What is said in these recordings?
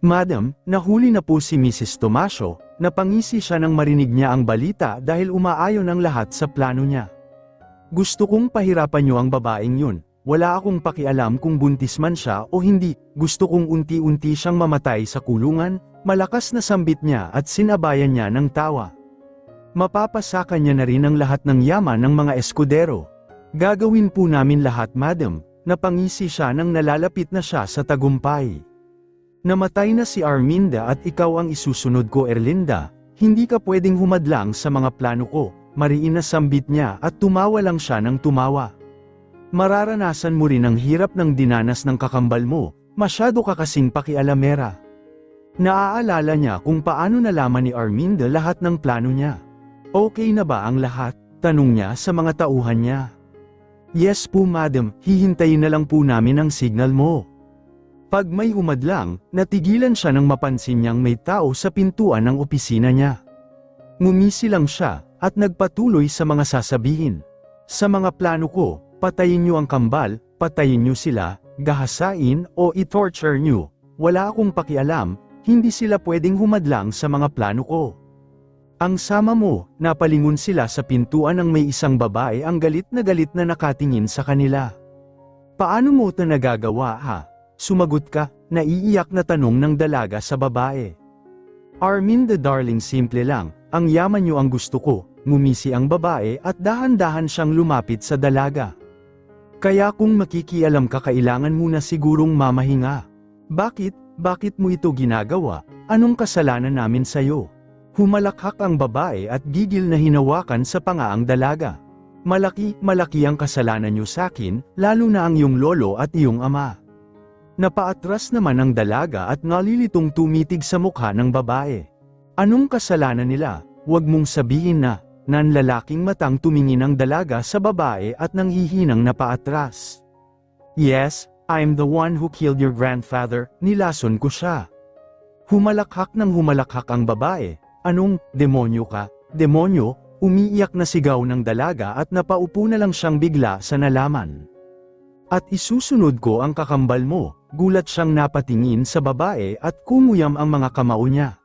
Madam, nahuli na po si Mrs. Tomasio, napangisi siya nang marinig niya ang balita dahil umaayon ang lahat sa plano niya. Gusto kong pahirapan niyo ang babaeng yun, wala akong pakialam kung buntis man siya o hindi, gusto kong unti-unti siyang mamatay sa kulungan, malakas na sambit niya at sinabayan niya ng tawa. Mapapasakan niya na rin ang lahat ng yaman ng mga eskudero. Gagawin po namin lahat madam, napangisi siya nang nalalapit na siya sa tagumpay. Namatay na si Arminda at ikaw ang isusunod ko Erlinda, hindi ka pwedeng humadlang sa mga plano ko, mariin na sambit niya at tumawa lang siya ng tumawa. Mararanasan mo rin ang hirap ng dinanas ng kakambal mo, masyado ka kasing pakialamera. Naaalala niya kung paano nalaman ni Arminda lahat ng plano niya. Okay na ba ang lahat? Tanong niya sa mga tauhan niya. Yes po madam, hihintayin na lang po namin ang signal mo. Pag may humadlang, natigilan siya nang mapansin niyang may tao sa pintuan ng opisina niya. Ngumisi lang siya, at nagpatuloy sa mga sasabihin. Sa mga plano ko, patayin niyo ang kambal, patayin niyo sila, gahasain o i-torture niyo. Wala akong pakialam, hindi sila pwedeng humadlang sa mga plano ko. Ang sama mo, napalingon sila sa pintuan ng may isang babae ang galit na nakatingin sa kanila. Paano mo ito nagagawa ha? Sumagot ka, naiiyak na tanong ng dalaga sa babae. Arminda darling simple lang, ang yaman niyo ang gusto ko, ngumisi ang babae at dahan-dahan siyang lumapit sa dalaga. Kaya kung makikialam ka kailangan mo na sigurong mamahinga. Bakit mo ito ginagawa? Anong kasalanan namin sayo? Humalakhak ang babae at gigil na hinawakan sa panga ang dalaga. Malaki ang kasalanan niyo sakin, lalo na ang iyong lolo at iyong ama. Napaatras naman ang dalaga at nalilitong tumitig sa mukha ng babae. Anong kasalanan nila? Huwag mong sabihin na, nanlalaking matang tumingin ang dalaga sa babae at nanghihinang napaatras. Yes, I'm the one who killed your grandfather, nilason ko siya. Humalakhak ang babae. Anong, demonyo ka? Demonyo? Umiiyak na sigaw ng dalaga at napaupo na lang siyang bigla sa nalaman. At isusunod ko ang kakambal mo, gulat siyang napatingin sa babae at kumuyam ang mga kamao niya.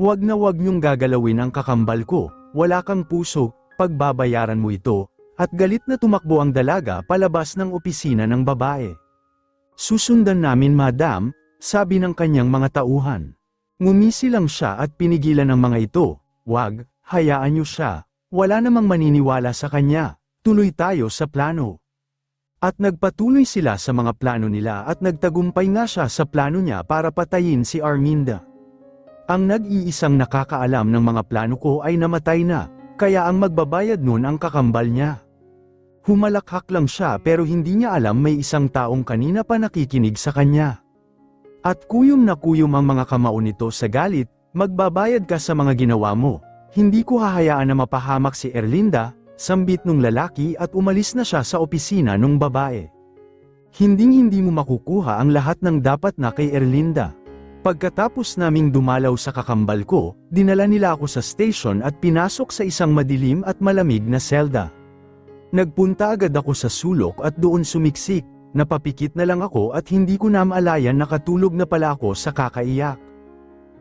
Huwag niyong gagalawin ang kakambal ko, wala kang puso, pagbabayaran mo ito, at galit na tumakbo ang dalaga palabas ng opisina ng babae. Susundan namin madam, sabi ng kanyang mga tauhan. Ngumisi lang siya at pinigilan ang mga ito, wag, hayaan niyo siya, wala namang maniniwala sa kanya, tuloy tayo sa plano. At nagpatuloy sila sa mga plano nila at nagtagumpay nga siya sa plano niya para patayin si Arminda. Ang nag-iisang nakakaalam ng mga plano ko ay namatay na, kaya ang magbabayad nun ang kakambal niya. Humalakhak lang siya pero hindi niya alam may isang taong kanina pa nakikinig sa kanya. At kuyom na kuyom ang mga kamao nito sa galit, magbabayad ka sa mga ginawa mo, hindi ko hahayaan na mapahamak si Erlinda, sambit nung lalaki at umalis na siya sa opisina nung babae. Hinding-hindi mo makukuha ang lahat ng dapat na kay Erlinda. Pagkatapos naming dumalaw sa kakambal ko, dinala nila ako sa station at pinasok sa isang madilim at malamig na selda. Nagpunta agad ako sa sulok at doon sumiksik, napapikit na lang ako at hindi ko na maalayan nakatulog na pala ako sa kakaiyak.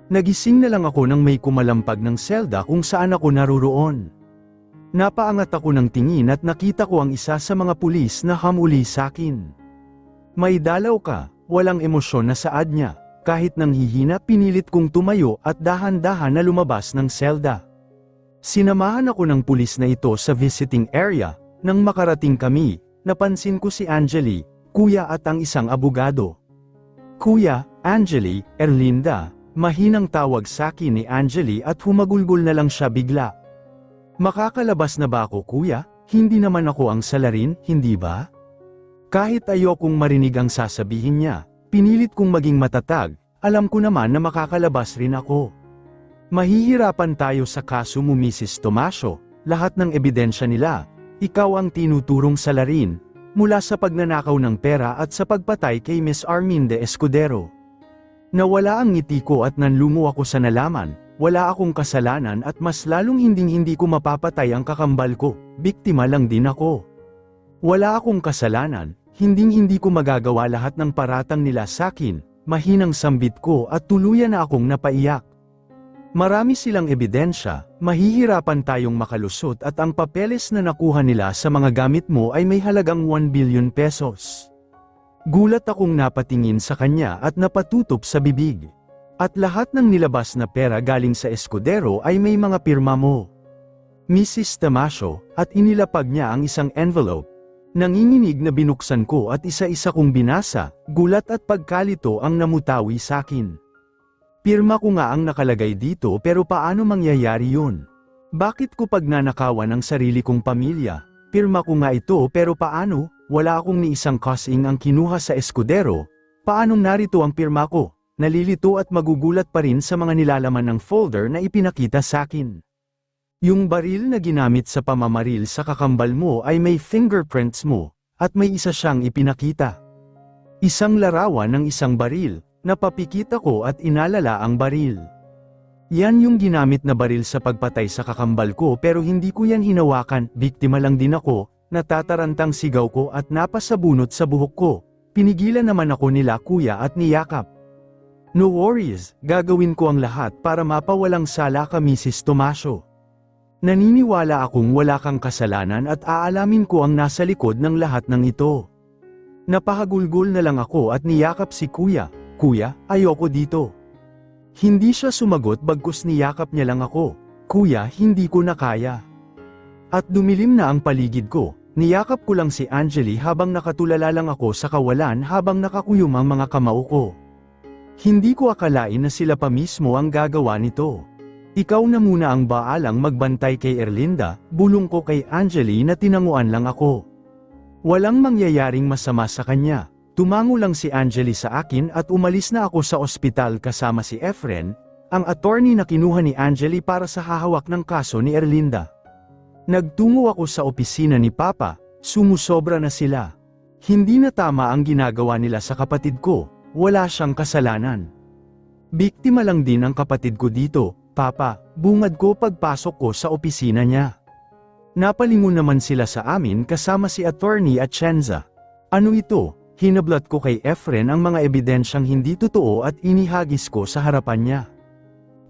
Nagising na lang ako nang may kumalampag ng selda kung saan ako naruroon. Napaangat ako ng tingin at nakita ko ang isa sa mga pulis na hamuli sakin. May dalaw ka, walang emosyon na saad niya, kahit nanghihina pinilit kong tumayo at dahan-dahan na lumabas ng selda. Sinamahan ako ng pulis na ito sa visiting area, nang makarating kami, napansin ko si Angeli, kuya at ang isang abogado. Kuya, Angeli, Erlinda, mahinang tawag sakin ni Angeli at humagulgol na lang siya bigla. Makakalabas na ba ako kuya? Hindi naman ako ang salarin, hindi ba? Kahit ayokong marinig ang sasabihin niya, pinilit kong maging matatag, alam ko naman na makakalabas rin ako. Mahihirapan tayo sa kaso mo Mrs. Tomasio, lahat ng ebidensya nila, ikaw ang tinuturong salarin, mula sa pagnanakaw ng pera at sa pagpatay kay Miss Arminda Escudero. Nawala ang ngiti ko at nanlumo ako sa nalaman. Wala akong kasalanan at mas lalong hindi ko mapapatay ang kakambal ko, biktima lang din ako. Wala akong kasalanan, hindi ko magagawa lahat ng paratang nila sakin, mahinang sambit ko at tuluyan na akong napaiyak. Marami silang ebidensya, mahihirapan tayong makalusot at ang papeles na nakuha nila sa mga gamit mo ay may halagang 1 billion pesos. Gulat akong napatingin sa kanya at napatutup sa bibig. At lahat ng nilabas na pera galing sa Escudero ay may mga pirma mo, Mrs. Damasio, at inilapag niya ang isang envelope. Nanginginig na binuksan ko at isa-isa kong binasa, gulat at pagkalito ang namutawi sakin. Pirma ko nga ang nakalagay dito pero paano mangyayari yun? Bakit ko pagnanakawan ang sarili kong pamilya? Pirma ko nga ito pero paano? Wala akong ni isang kasing ang kinuha sa Escudero. Paanong narito ang pirma ko? Nalilito at magugulat pa rin sa mga nilalaman ng folder na ipinakita sakin. Yung baril na ginamit sa pamamaril sa kakambal mo ay may fingerprints mo, at may isa siyang ipinakita. Isang larawan ng isang baril. Napapikit ako at inalala ang baril. Yan yung ginamit na baril sa pagpatay sa kakambal ko pero hindi ko yan hinawakan, biktima lang din ako, natatarantang sigaw ko at napasabunot sa buhok ko. Pinigilan naman ako nila kuya at niyakap. No worries, gagawin ko ang lahat para mapawalang sala ka Mrs. Damasio. Naniniwala akong wala kang kasalanan at aalamin ko ang nasa likod ng lahat ng ito. Napahagulgol na lang ako at niyakap si kuya. Kuya, ayoko dito. Hindi siya sumagot bagkus niyakap niya lang ako. Kuya, hindi ko na kaya. At dumilim na ang paligid ko. Niyakap ko lang si Angeli habang nakatulala lang ako sa kawalan habang nakakuyom ang mga kamao ko. Hindi ko akalain na sila pa mismo ang gagawa nito. Ikaw na muna ang baalang magbantay kay Erlinda, bulong ko kay Angeli na tinanguan lang ako. Walang mangyayaring masama sa kanya. Tumango lang si Angeli sa akin at umalis na ako sa ospital kasama si Efren, ang attorney na kinuha ni Angeli para sa hahawak ng kaso ni Erlinda. Nagtungo ako sa opisina ni Papa, sumusobra na sila. Hindi na tama ang ginagawa nila sa kapatid ko, wala siyang kasalanan. Biktima lang din ang kapatid ko dito, Papa, bungad ko pagpasok ko sa opisina niya. Napalingon naman sila sa amin kasama si Attorney Atienza. Ano ito? Hinablat ko kay Efren ang mga ebidensyang hindi totoo at inihagis ko sa harapan niya.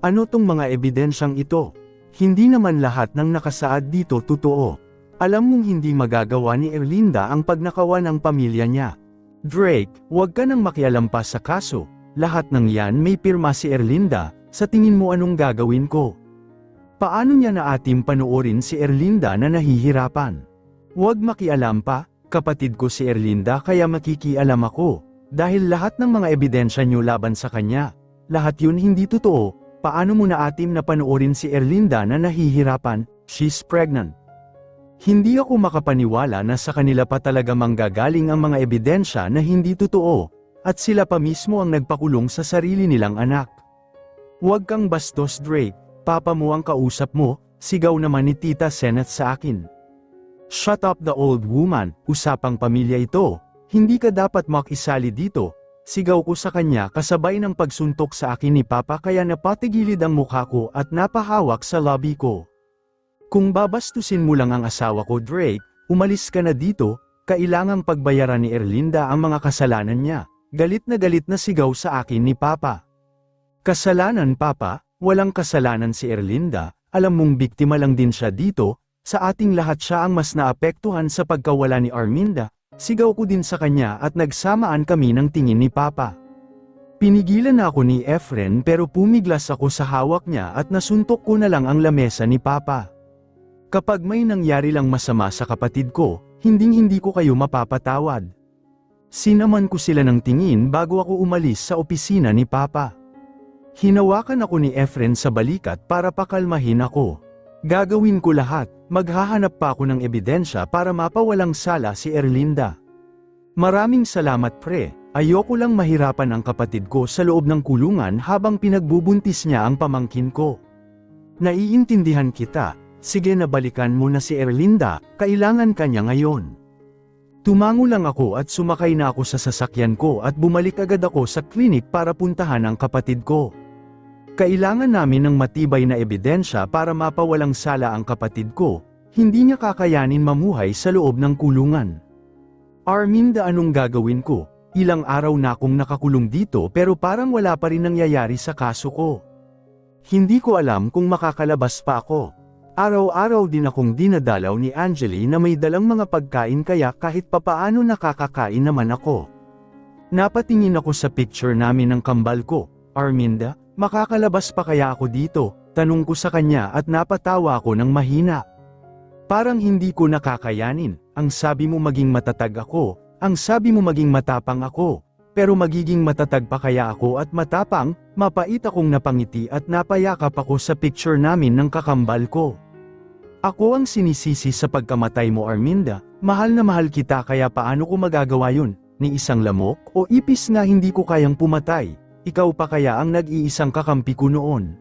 Ano tong mga ebidensyang ito? Hindi naman lahat ng nakasaad dito totoo. Alam mong hindi magagawa ni Erlinda ang pagnakawan ng pamilya niya. Drake, huwag ka nang makialam pa sa kaso. Lahat ng yan may pirma si Erlinda, sa tingin mo anong gagawin ko? Paano niya na ating panoorin si Erlinda na nahihirapan? Huwag makialam pa. Kapatid ko si Erlinda kaya makikialam ako, dahil lahat ng mga ebidensya niyo laban sa kanya, lahat yun hindi totoo. Paano mo na atim na panoorin si Erlinda na nahihirapan? She's pregnant. Hindi ako makapaniwala na sa kanila pa talaga manggagaling ang mga ebidensya na hindi totoo, at sila pa mismo ang nagpakulong sa sarili nilang anak. Huwag kang bastos Drake, papa mo ang kausap mo, sigaw naman ni Tita Senath sa akin. Shut up the old woman, usapang pamilya ito, hindi ka dapat makisali dito, sigaw ko sa kanya kasabay ng pagsuntok sa akin ni Papa kaya napatigilid ang mukha ko at napahawak sa lobby ko. Kung babastusin mo lang ang asawa ko Drake, umalis ka na dito, kailangang pagbayaran ni Erlinda ang mga kasalanan niya, galit na sigaw sa akin ni Papa. Kasalanan Papa, walang kasalanan si Erlinda, alam mong biktima lang din siya dito. Sa ating lahat siya ang mas naapektuhan sa pagkawala ni Arminda, sigaw ko din sa kanya at nagsamaan kami ng tingin ni Papa. Pinigilan ako ni Efren pero pumiglas ako sa hawak niya at nasuntok ko na lang ang lamesa ni Papa. Kapag may nangyari lang masama sa kapatid ko, hindi ko kayo mapapatawad. Sinaman ko sila ng tingin bago ako umalis sa opisina ni Papa. Hinawakan ako ni Efren sa balikat para pakalmahin ako. Gagawin ko lahat, maghahanap pa ako ng ebidensya para mapawalang sala si Erlinda. Maraming salamat pre, ayoko lang mahirapan ang kapatid ko sa loob ng kulungan habang pinagbubuntis niya ang pamangkin ko. Naiintindihan kita, sige na balikan mo na si Erlinda, kailangan kanya ngayon. Tumango lang ako at sumakay na ako sa sasakyan ko at bumalik agad ako sa klinik para puntahan ang kapatid ko. Kailangan namin ng matibay na ebidensya para mapawalang sala ang kapatid ko, hindi niya kakayanin mamuhay sa loob ng kulungan. Arminda anong gagawin ko? Ilang araw na akong nakakulong dito pero parang wala pa rin nangyayari sa kaso ko. Hindi ko alam kung makakalabas pa ako. Araw-araw din akong dinadalaw ni Angeli na may dalang mga pagkain kaya kahit papaano nakakakain naman ako. Napatingin ako sa picture namin ng kambal ko. Arminda, makakalabas pa kaya ako dito? Tanong ko sa kanya at napatawa ako ng mahina. Parang hindi ko nakakayanin. Ang sabi mo maging matatag ako, ang sabi mo maging matapang ako. Pero magiging matatag pa kaya ako at matapang, mapait akong napangiti at napayakap ako sa picture namin ng kakambal ko. Ako ang sinisisi sa pagkamatay mo Arminda, mahal na mahal kita kaya paano ko magagawa yun? Ni isang lamok o ipis na hindi ko kayang pumatay, ikaw pa kaya ang nag-iisang kakampi ko noon.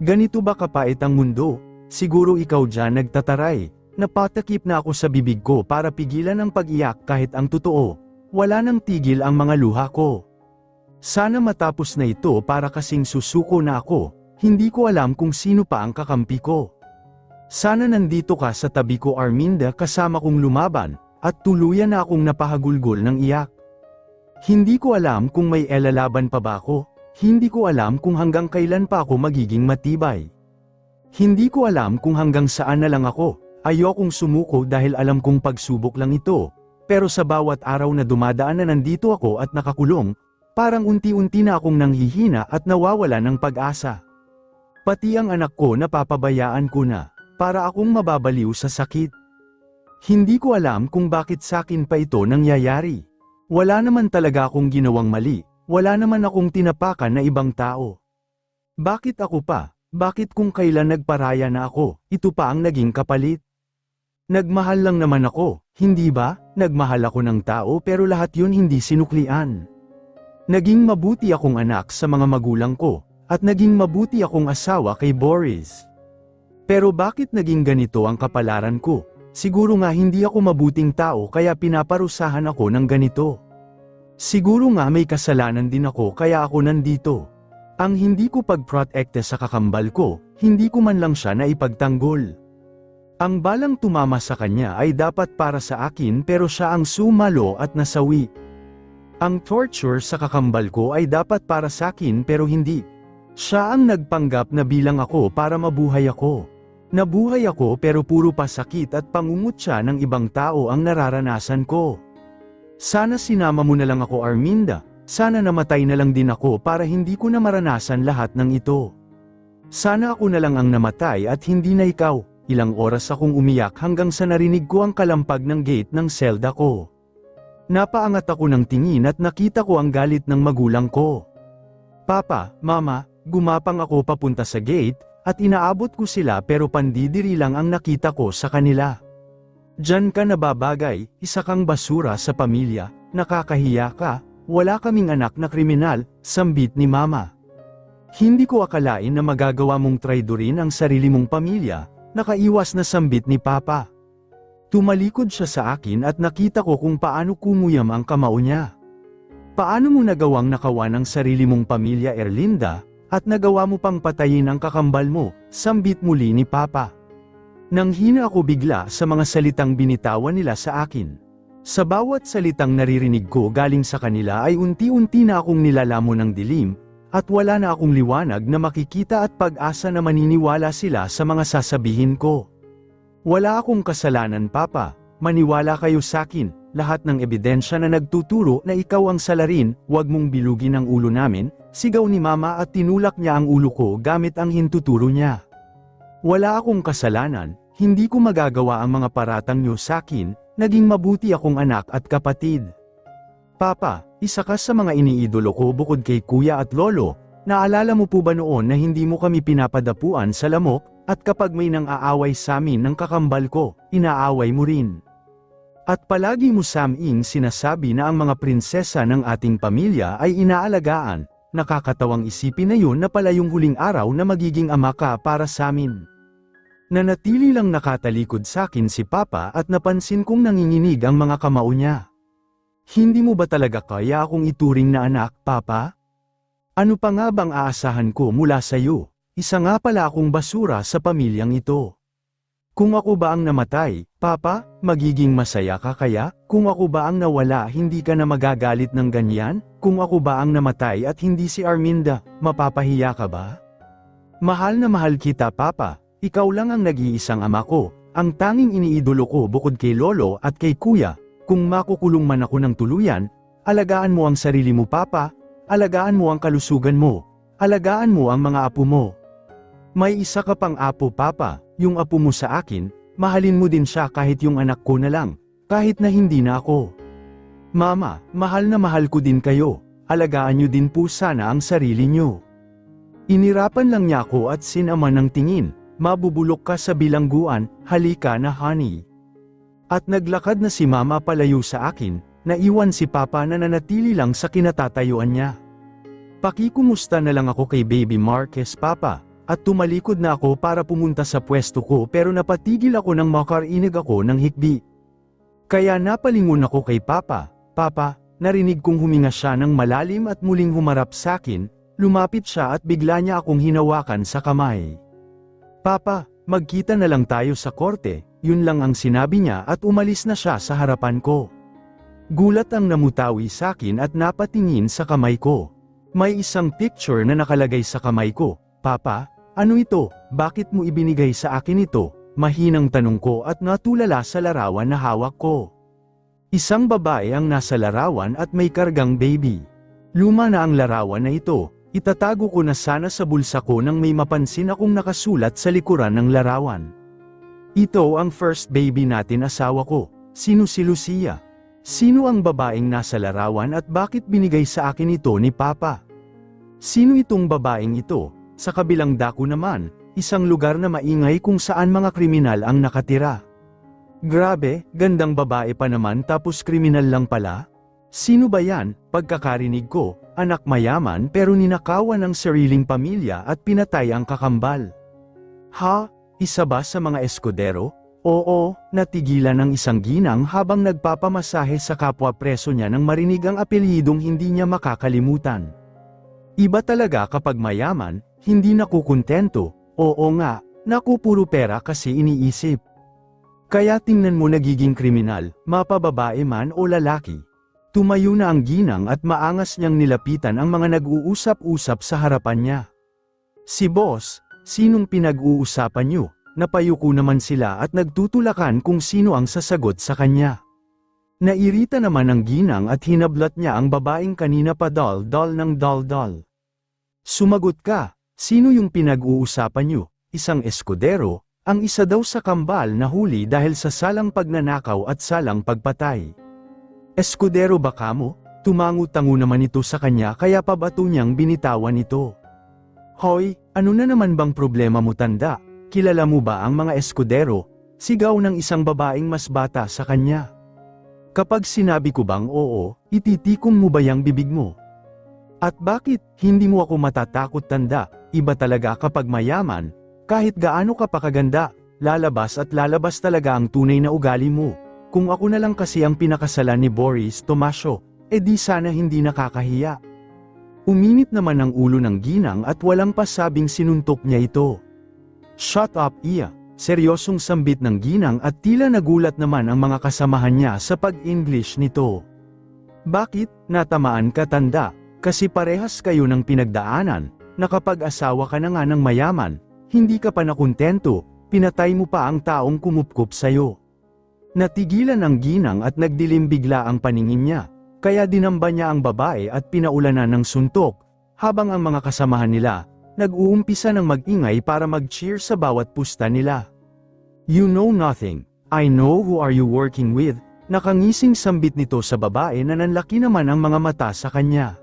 Ganito ba kapait ang mundo? Siguro ikaw dyan nagtataray. Napatakip na ako sa bibig ko para pigilan ang pag-iyak kahit ang totoo. Wala nang tigil ang mga luha ko. Sana matapos na ito para kasing susuko na ako, hindi ko alam kung sino pa ang kakampi ko. Sana nandito ka sa tabi ko Arminda kasama kong lumaban, at tuluyan na akong napahagulgol ng iyak. Hindi ko alam kung may elalaban pa ba ako, hindi ko alam kung hanggang kailan pa ako magiging matibay. Hindi ko alam kung hanggang saan na lang ako, ayokong sumuko dahil alam kong pagsubok lang ito. Pero sa bawat araw na dumadaan na nandito ako at nakakulong, parang unti-unti na akong nanghihina at nawawala ng pag-asa. Pati ang anak ko napapabayaan ko na, para akong mababaliw sa sakit. Hindi ko alam kung bakit sakin pa ito nangyayari. Wala naman talaga akong ginawang mali, wala naman akong tinapakan na ibang tao. Bakit ako pa? Bakit kung kailan nagparaya na ako, ito pa ang naging kapalit? Nagmahal lang naman ako, hindi ba? Nagmahal ako ng tao pero lahat yun hindi sinuklian. Naging mabuti akong anak sa mga magulang ko, at naging mabuti akong asawa kay Boris. Pero bakit naging ganito ang kapalaran ko? Siguro nga hindi ako mabuting tao kaya pinaparusahan ako ng ganito. Siguro nga may kasalanan din ako kaya ako nandito. Ang hindi ko pagprotekte sa kakambal ko, hindi ko man lang siya naipagtanggol. Ang balang tumama sa kanya ay dapat para sa akin pero siya ang sumalo at nasawi. Ang torture sa kakambal ko ay dapat para sa akin pero hindi. Siya ang nagpanggap na bilang ako para mabuhay ako. Nabuhay ako pero puro pasakit at pangungutya ng ibang tao ang nararanasan ko. Sana sinama mo na lang ako Arminda, sana namatay na lang din ako para hindi ko na maranasan lahat ng ito. Sana ako na lang ang namatay at hindi na ikaw. Ilang oras akong umiyak hanggang sa narinig ko ang kalampag ng gate ng selda ko. Napaangat ako ng tingin at nakita ko ang galit ng magulang ko. Papa, Mama, gumapang ako papunta sa gate, at inaabot ko sila pero pandidiri lang ang nakita ko sa kanila. Diyan ka nababagay, isa kang basura sa pamilya, nakakahiya ka, wala kaming anak na kriminal, sambit ni Mama. Hindi ko akalain na magagawa mong traidorin ang sarili mong pamilya, nakaiwas na sambit ni Papa. Tumalikod siya sa akin at nakita ko kung paano kumuyam ang kamao niya. Paano mo nagawang nakawan ang sarili mong pamilya Erlinda, at nagawa mo pang patayin ang kakambal mo, sambit muli ni Papa. Nanghina ako bigla sa mga salitang binitawan nila sa akin. Sa bawat salitang naririnig ko galing sa kanila ay unti-unti na akong nilalamon ng dilim, at wala na akong liwanag na makikita at pag-asa na maniniwala sila sa mga sasabihin ko. Wala akong kasalanan Papa, maniwala kayo sakin, lahat ng ebidensya na nagtuturo na ikaw ang salarin, wag mong bilugin ang ulo namin, sigaw ni Mama at tinulak niya ang ulo ko gamit ang hintuturo niya. Wala akong kasalanan, hindi ko magagawa ang mga paratang niyo sakin, naging mabuti akong anak at kapatid. Papa, isa ka sa mga iniidolo ko bukod kay Kuya at Lolo, naalala mo po ba noon na hindi mo kami pinapadapuan sa lamok, at kapag may nang aaway sa amin ng kakambal ko, inaaway mo rin. At palagi mo sa aming sinasabi na ang mga prinsesa ng ating pamilya ay inaalagaan, nakakatawang isipin na yun na pala yung huling araw na magiging ama ka para sa amin. Nanatili lang nakatalikod sa akin si Papa at napansin kong nanginginig ang mga kamao niya. Hindi mo ba talaga kaya akong ituring na anak, Papa? Ano pa nga bang aasahan ko mula sa iyo? Isa nga pala akong basura sa pamilyang ito. Kung ako ba ang namatay, Papa, magiging masaya ka kaya? Kung ako ba ang nawala, hindi ka na magagalit ng ganyan? Kung ako ba ang namatay at hindi si Arminda, mapapahiya ka ba? Mahal na mahal kita, Papa. Ikaw lang ang nag-iisang ama ko, ang tanging iniidolo ko bukod kay Lolo at kay Kuya. Kung makukulong man ako ng tuluyan, alagaan mo ang sarili mo, Papa. Alagaan mo ang kalusugan mo. Alagaan mo ang mga apo mo. May isa ka pang apo, Papa. Yung apo mo sa akin, mahalin mo din siya kahit yung anak ko na lang, kahit na hindi na ako. Mama, mahal na mahal ko din kayo, alagaan niyo din po sana ang sarili niyo. Inirapan lang niya ako at sinama ng tingin, mabubulok ka sa bilangguan, halika na honey. At naglakad na si Mama palayo sa akin, naiwan si Papa na nanatili lang sa kinatatayuan niya. Pakikumusta na lang ako kay Baby Marquez, Papa. At tumalikod na ako para pumunta sa pwesto ko pero napatigil ako nang makarinig ako ng hikbi. Kaya napalingon ako kay Papa. Papa, narinig kong huminga siya ng malalim at muling humarap sa akin, lumapit siya at bigla niya akong hinawakan sa kamay. Papa, magkita na lang tayo sa korte, yun lang ang sinabi niya at umalis na siya sa harapan ko. Gulat ang namutawi sa akin at napatingin sa kamay ko. May isang picture na nakalagay sa kamay ko. Papa, ano ito? Bakit mo ibinigay sa akin ito? Mahinang tanong ko at natulala sa larawan na hawak ko. Isang babae ang nasa larawan at may kargang baby. Luma na ang larawan na ito, itatago ko na sana sa bulsa ko nang may mapansin akong nakasulat sa likuran ng larawan. Ito ang first baby natin, asawa ko. Sino si Lucia? Sino ang babaeng nasa larawan at bakit binigay sa akin ito ni Papa? Sino itong babaeng ito? Sa kabilang dako naman, isang lugar na maingay kung saan mga kriminal ang nakatira. Grabe, gandang babae pa naman tapos kriminal lang pala? Sino ba yan? Pagkakarinig ko, anak mayaman pero ninakawan ng sariling pamilya at pinatay ang kakambal. Ha? Isa ba sa mga eskodero? Oo, natigilan ng isang ginang habang nagpapamasahe sa kapwa preso niya nang marinig ang apelyidong hindi niya makakalimutan. Iba talaga kapag mayaman, hindi nakukontento. Oo nga, naku puro pera kasi iniisip. Kaya tingnan mo nagiging kriminal, mapababae man o lalaki. Tumayo na ang ginang at maangas niyang nilapitan ang mga nag-uusap-usap sa harapan niya. Si boss, sinong pinag-uusapan niyo? Napayuko naman sila at nagtutulakan kung sino ang sasagot sa kanya. Nairita naman ang ginang at hinablat niya ang babaeng kanina pa dal-dal ng dal-dal. Sumagot ka, sino yung pinag-uusapan niyo? Isang eskodero, ang isa daw sa kambal na huli dahil sa salang pagnanakaw at salang pagpatay. Eskodero ba kamo? Tumangu-tango naman ito sa kanya kaya pabato niyang binitawan ito. Hoy, ano na naman bang problema mo tanda? Kilala mo ba ang mga eskodero? Sigaw ng isang babaeng mas bata sa kanya. Kapag sinabi ko bang oo, ititikom mo ba yang bibig mo? At bakit, hindi mo ako matatakot tanda? Iba talaga kapag mayaman, kahit gaano ka pa kaganda, lalabas at lalabas talaga ang tunay na ugali mo. Kung ako na lang kasi ang pinakasalan ni Boris Tomasio, edi sana hindi nakakahiya. Uminit naman ang ulo ng ginang at walang pasabing sinuntok niya ito. Shut up, Iya. Seryosong sambit ng ginang at tila nagulat naman ang mga kasamahan niya sa pag-English nito. Bakit, natamaan ka tanda? Kasi parehas kayo ng pinagdaanan, nakapag-asawa ka na nga ng mayaman, hindi ka pa nakontento, pinatay mo pa ang taong kumupkup sa'yo. Natigilan ang ginang at nagdilim bigla ang paningin niya, kaya dinamba niya ang babae at pinaulanan ng suntok, habang ang mga kasamahan nila, nag-uumpisa ng mag-ingay para mag-cheer sa bawat pusta nila. You know nothing, I know who are you working with, nakangising sambit nito sa babae na nanlaki naman ang mga mata sa kanya.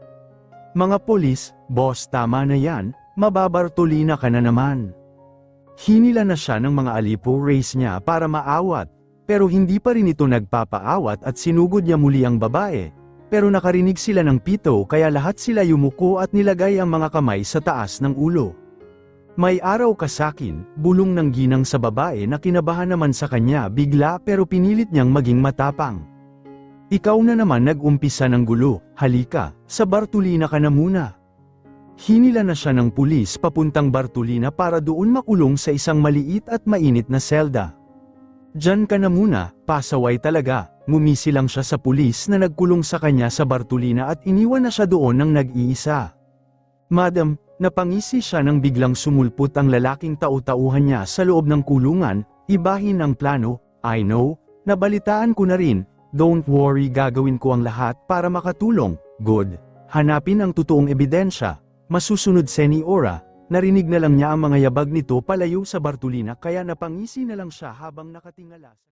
Mga polis, boss tama na yan, mababartolina ka na naman. Hinila na siya ng mga alipo race niya para maawat, pero hindi pa rin ito nagpapaawat at sinugod niya muli ang babae, pero nakarinig sila ng pito kaya lahat sila yumuko at nilagay ang mga kamay sa taas ng ulo. May araw ka sakin, bulong ng ginang sa babae na kinabahan naman sa kanya bigla pero pinilit niyang maging matapang. Ikaw na naman nag-umpisa ng gulo, halika, sa Bartolina ka na muna. Hinila na siya ng pulis papuntang Bartolina para doon makulong sa isang maliit at mainit na selda. Diyan ka na muna, pasaway talaga. Ngumisi lang siya sa pulis na nagkulong sa kanya sa Bartolina at iniwan na siya doon ng nag-iisa. Madam, napangisi siya nang biglang sumulpot ang lalaking tau-tauhan niya sa loob ng kulungan. Ibahin ang plano. I know, nabalitaan ko na rin. Don't worry, gagawin ko ang lahat para makatulong. Good. Hanapin ang totoong ebidensya. Masusunod Seniora. Narinig na lang niya ang mga yabag nito palayo sa Bartolina kaya napangisi na lang siya habang nakatingala.